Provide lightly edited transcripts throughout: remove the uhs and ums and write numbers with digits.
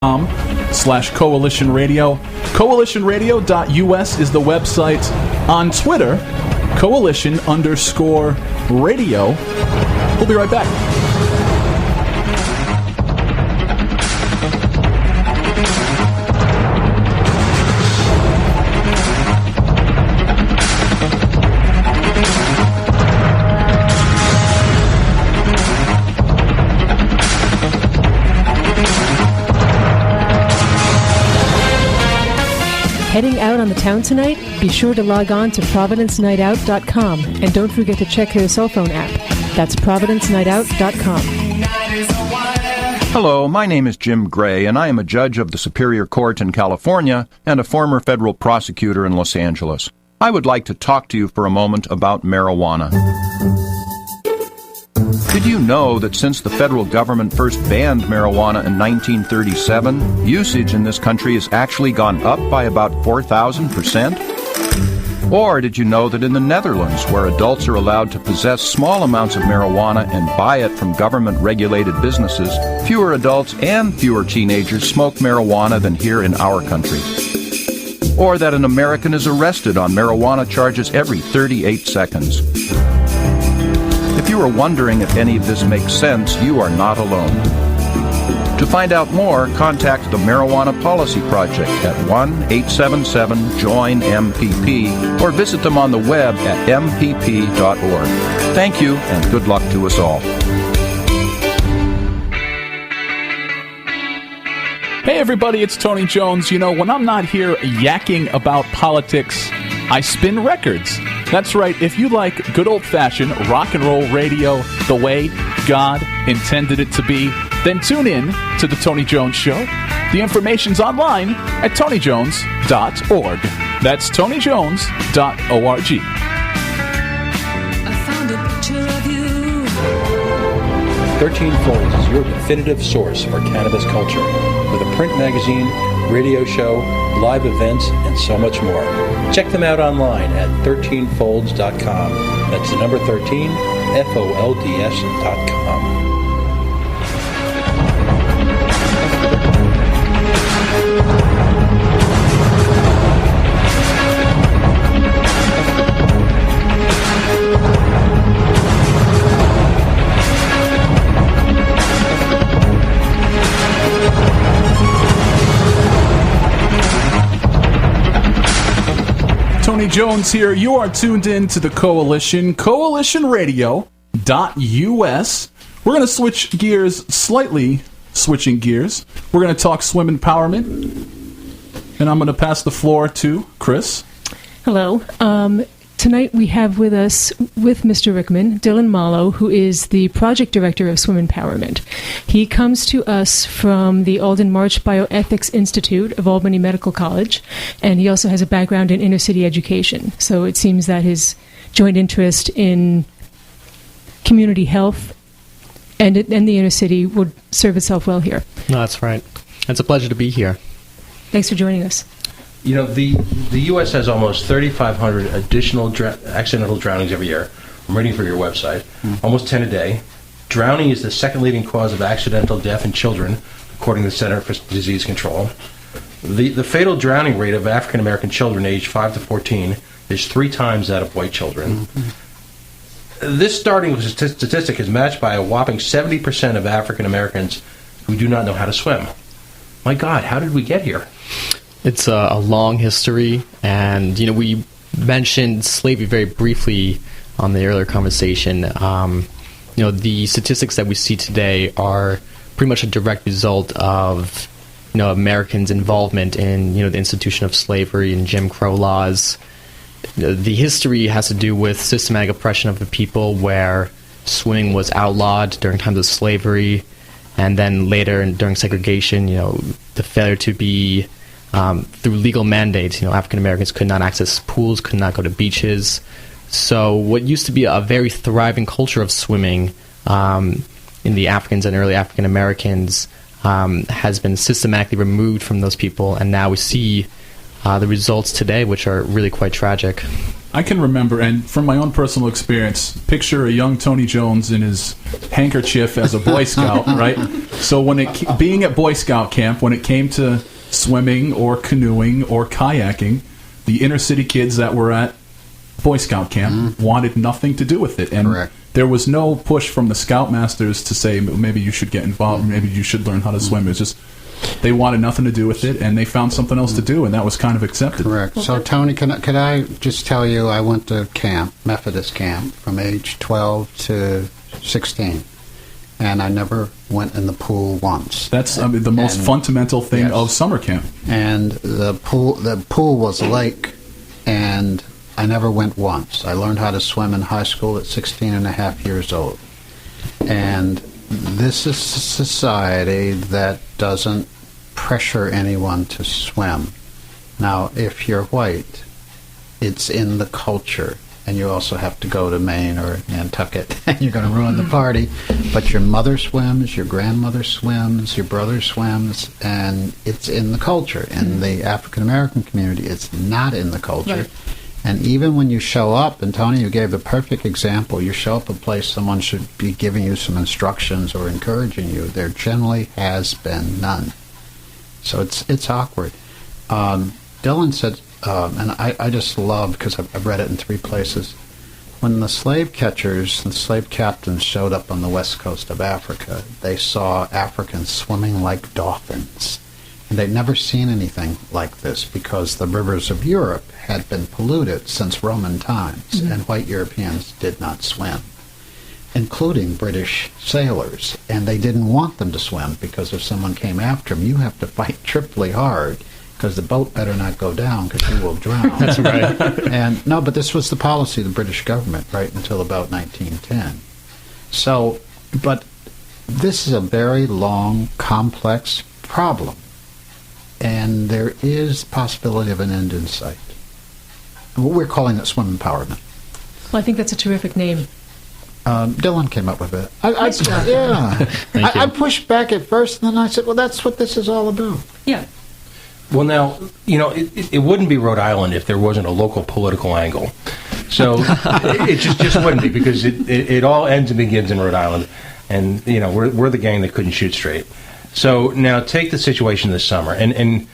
coalition radio. Coalitionradio.us is the website. On Twitter, coalition_radio. We'll be right back. Heading out on the town tonight? Be sure to log on to providencenightout.com and don't forget to check their cell phone app. That's providencenightout.com. Hello, my name is Jim Gray, and I am a judge of the Superior Court in California and a former federal prosecutor in Los Angeles. I would like to talk to you for a moment about marijuana. Did you know that since the federal government first banned marijuana in 1937, usage in this country has actually gone up by about 4,000%? Or did you know that in the Netherlands, where adults are allowed to possess small amounts of marijuana and buy it from government-regulated businesses, fewer adults and fewer teenagers smoke marijuana than here in our country? Or that an American is arrested on marijuana charges every 38 seconds? If you are wondering if any of this makes sense, you are not alone. To find out more, contact the Marijuana Policy Project at 1-877-JOIN-MPP or visit them on the web at mpp.org. Thank you, and good luck to us all. Hey everybody, it's Tony Jones. You know, when I'm not here yakking about politics, I spin records. That's right, if you like good old-fashioned rock and roll radio the way God intended it to be, then tune in to The Tony Jones Show. The information's online at tonyjones.org. That's tonyjones.org. I found a picture of you. 13 Folds is your definitive source for cannabis culture, with a print magazine, radio show, live events, and so much more. Check them out online at 13folds.com. That's the number 13, FOLDS.com. Tony Jones here. You are tuned in to the Coalition, coalitionradio.us. We're going to switch gears, slightly switching gears. We're going to talk swim empowerment. And I'm going to pass the floor to Chris. Hello. Tonight we have with us, with Mr. Rickman, Dylan Malo, who is the project director of Swim Empowerment. He comes to us from the Alden March Bioethics Institute of Albany Medical College, and he also has a background in inner city education. So it seems that his joint interest in community health and the inner city would serve itself well here. No, that's right. It's a pleasure to be here. Thanks for joining us. You know, the U.S. has almost 3,500 additional accidental drownings every year. I'm reading from your website. Almost 10 a day. Drowning is the second leading cause of accidental death in children, according to the Center for Disease Control. The fatal drowning rate of African American children aged 5 to 14 is 3 times that of white children. This starting statistic is matched by a whopping 70% of African Americans who do not know how to swim. My God, how did we get here? It's a long history, and we mentioned slavery very briefly on the earlier conversation. The statistics that we see today are pretty much a direct result of Americans' involvement in the institution of slavery and Jim Crow laws. The history has to do with systematic oppression of the people, where swimming was outlawed during times of slavery, and then later during segregation, the failure to be through legal mandates, African Americans could not access pools, could not go to beaches. So what used to be a very thriving culture of swimming in the Africans and early African Americans has been systematically removed from those people, and now we see the results today, which are really quite tragic. I can remember, and from my own personal experience, picture a young Tony Jones in his handkerchief as a Boy Scout, right? So being at Boy Scout camp, when it came to swimming or canoeing or kayaking, the inner city kids that were at Boy Scout camp wanted nothing to do with it. And Correct. there was no push from the Scoutmasters to say, maybe you should get involved, maybe you should learn how to swim. It was just, they wanted nothing to do with it, and they found something else to do, and that was kind of accepted. Correct. So, Tony, could I just tell you, I went to camp, Methodist camp, from age 12 to 16, and I never went in the pool once. That's the most fundamental thing Yes. of summer camp. And the pool was a lake, and I never went once. I learned how to swim in high school at 16 and a half years old. And this is a society that doesn't pressure anyone to swim. Now, if you're white, it's in the culture, and you also have to go to Maine or Nantucket, and you're going to ruin the party. But your mother swims, your grandmother swims, your brother swims, and it's in the culture. In the African American community, it's not in the culture. Right. And even when you show up, and Tony, you gave the perfect example, you show up a place someone should be giving you some instructions or encouraging you, there generally has been none. So it's awkward. Dylan said, and I just love, because I've read it in 3 places, when the slave catchers and slave captains showed up on the west coast of Africa, they saw Africans swimming like dolphins. And they'd never seen anything like this because the rivers of Europe had been polluted since Roman times, and white Europeans did not swim, including British sailors. And they didn't want them to swim because if someone came after them, you have to fight triply hard because the boat better not go down because you will drown. That's right. And no, but this was the policy of the British government right until about 1910. So, but this is a very long, complex problem. And there is possibility of an end in sight. We're calling it swim empowerment. Well, I think that's a terrific name. Dylan came up with it. Nice job. Yeah. Thank you. I pushed back at first, and then I said, well, that's what this is all about. Yeah. Well, now, it wouldn't be Rhode Island if there wasn't a local political angle. So it just wouldn't be, because it all ends and begins in Rhode Island. And, we're the gang that couldn't shoot straight. So now take the situation this summer and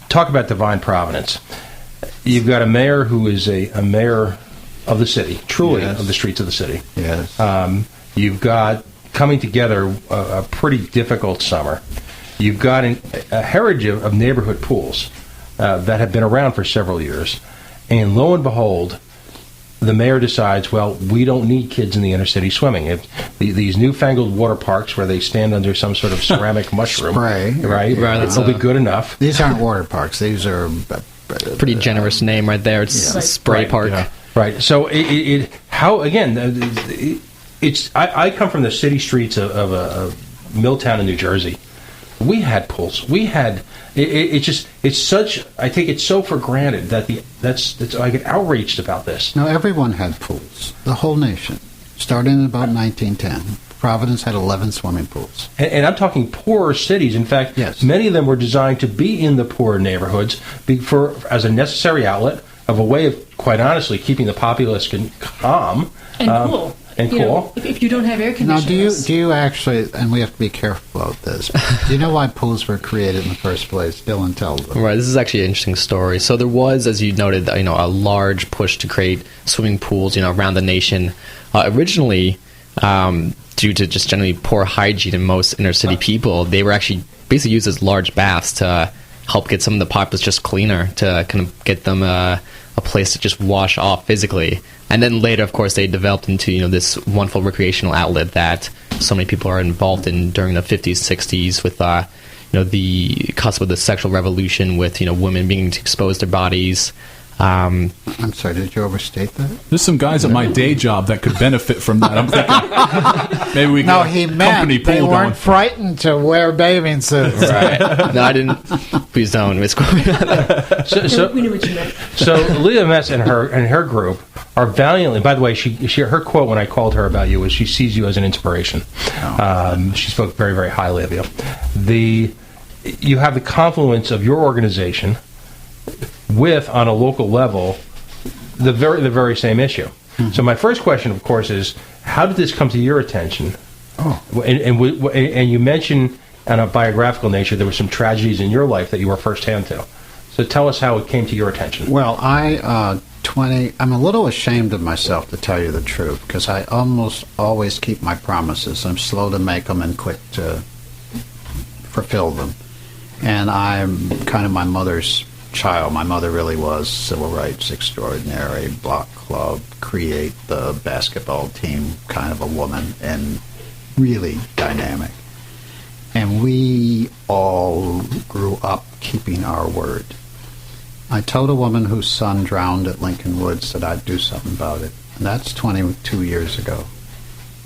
talk about divine providence. You've got a mayor who is a mayor of the city, truly Yes. of the streets of the city. Yes. You've got coming together a pretty difficult summer. You've got a heritage of neighborhood pools that have been around for several years. And lo and behold, the mayor decides, well, we don't need kids in the inner city swimming. These newfangled water parks where they stand under some sort of ceramic mushroom, Spray. right? That's It'll be good enough. These aren't water parks. These are... Pretty generous name right there. It's Yeah. Spray Right, Park. yeah. Right. So I come from the city streets of Milltown in New Jersey. We had pools. We had I take it so for granted that I get outraged about this. No, everyone had pools. The whole nation. Starting in about 1910. Providence had 11 swimming pools. And I'm talking poorer cities. In fact, Yes. many of them were designed to be in the poorer neighborhoods as a necessary outlet of a way of, quite honestly, keeping the populace calm. And cool. And You cool. know, if you don't have air Now, conditioners. do you actually, and we have to be careful about this, do you know why pools were created in the first place? Dylan tells them. Right, this is actually an interesting story. So there was, as you noted, a large push to create swimming pools, around the nation. Originally, due to just generally poor hygiene in most inner city people, they were actually basically used as large baths to help get some of the populace just cleaner, to kind of get them a place to just wash off physically. And then later, of course, they developed into this wonderful recreational outlet that so many people are involved in during the 50s, 60s with the cusp of the sexual revolution, with women being exposed their bodies. I'm sorry, did you overstate that? There's some guys at my day job that could benefit from that. I'm thinking maybe we No, get he a meant company they pool weren't going. frightened to wear bathing suits. Right. No, I didn't. Please don't. Misquote me on that. So We knew what you meant. So Leah Metz and her group are valiantly. By the way, her quote when I called her about you was, "She sees you as an inspiration." She spoke very, very highly of you. You have the confluence of your organization with, on a local level, the very same issue. So my first question, of course, is how did this come to your attention? And you mentioned on a biographical nature there were some tragedies in your life that you were firsthand to. So tell us how it came to your attention. Well, I'm a little ashamed of myself, to tell you the truth, because I almost always keep my promises. I'm slow to make them and quick to fulfill them. And I'm kind of my mother's child. My mother really was civil rights extraordinary, block club, create the basketball team, kind of a woman, and really dynamic. And we all grew up keeping our word. I told a woman whose son drowned at Lincoln Woods that I'd do something about it. And that's 22 years ago.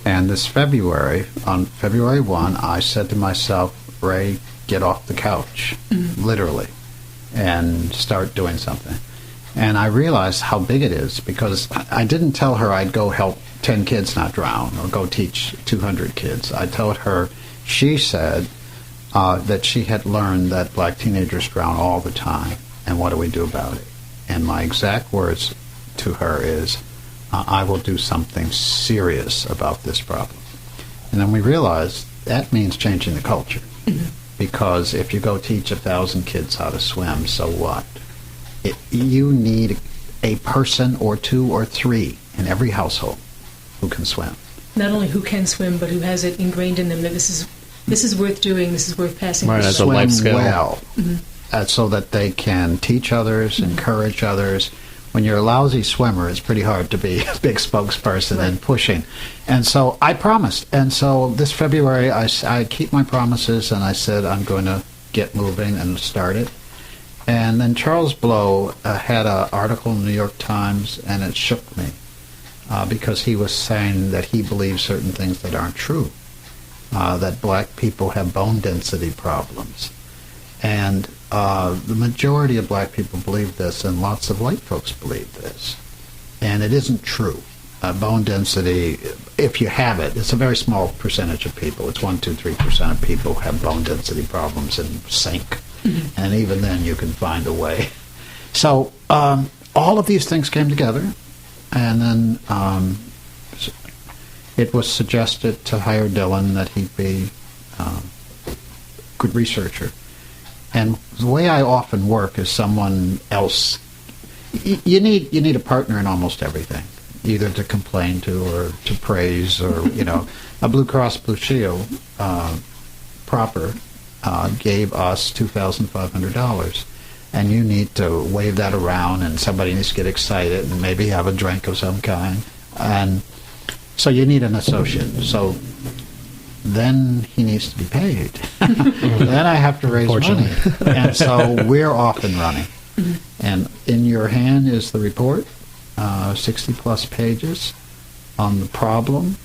And this February, on February 1, I said to myself, Ray, get off the couch, literally, and start doing something. And I realized how big it is, because I didn't tell her I'd go help 10 kids not drown or go teach 200 kids. I told her, she said that she had learned that black teenagers drown all the time. And what do we do about it? And my exact words to her is, I will do something serious about this problem. And then we realized that means changing the culture. Because if you go teach 1,000 kids how to swim, so what? You need a person or two or three in every household who can swim. Not only who can swim, but who has it ingrained in them that this is worth doing, this is worth passing. Right, as a life skill. Well. So that they can teach others, encourage others. When you're a lousy swimmer, it's pretty hard to be a big spokesperson and pushing. And so I promised. And so this February, I keep my promises, and I said I'm going to get moving and start it. And then Charles Blow had an article in the New York Times, and it shook me because he was saying that he believes certain things that aren't true, that black people have bone density problems. And the majority of black people believe this, and lots of white folks believe this. And it isn't true. Bone density, if you have it, it's a very small percentage of people. It's 1, 2, 3% of people have bone density problems and sink. And even then you can find a way. So all of these things came together, and then it was suggested to hire Dylan that he'd be a good researcher. And the way I often work is someone else. You need a partner in almost everything, either to complain to or to praise, or a Blue Cross Blue Shield proper gave us $2,500, and you need to wave that around, and somebody needs to get excited and maybe have a drink of some kind, and so you need an associate. So then he needs to be paid. Then I have to raise money. And so we're off and running. And in your hand is the report, 60-plus pages on the problem,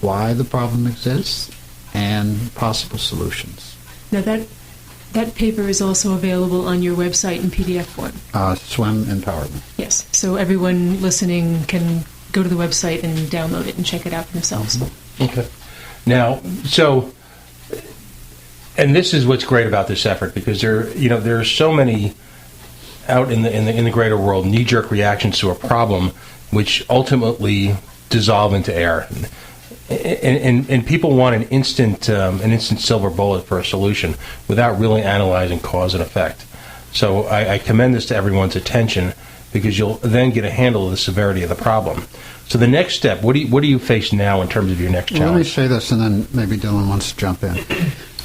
why the problem exists, and possible solutions. Now that paper is also available on your website in PDF form. Swim Empowerment. Yes. So everyone listening can go to the website and download it and check it out for themselves. Okay. Now, and this is what's great about this effort, because there are so many out in the greater world knee-jerk reactions to a problem, which ultimately dissolve into air, and people want an instant silver bullet for a solution without really analyzing cause and effect. So I commend this to everyone's attention, because you'll then get a handle of the severity of the problem. So the next step, what do you face now in terms of your next challenge? Let me say this, and then maybe Dylan wants to jump in.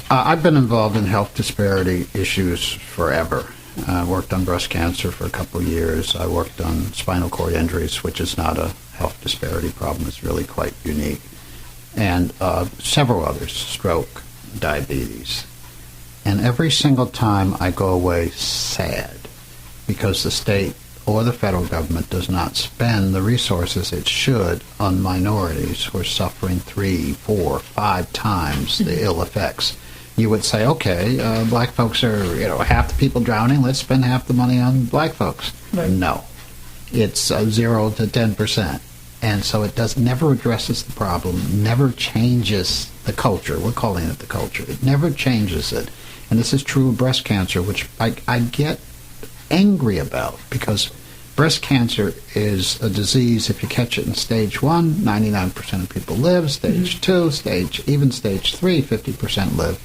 I've been involved in health disparity issues forever. I worked on breast cancer for a couple of years. I worked on spinal cord injuries, which is not a health disparity problem. It's really quite unique. And several others, stroke, diabetes. And every single time I go away sad because the state or the federal government does not spend the resources it should on minorities who are suffering 3, 4, 5 times the ill effects. You would say, okay, black folks are, half the people drowning, let's spend half the money on black folks. Right. No. It's 0 to 10%. And so it never addresses the problem, never changes the culture. We're calling it the culture. It never changes it. And this is true of breast cancer, which I get angry about, because breast cancer is a disease, if you catch it in stage 1, 99% of people live. Stage 2, stage 3, 50% live.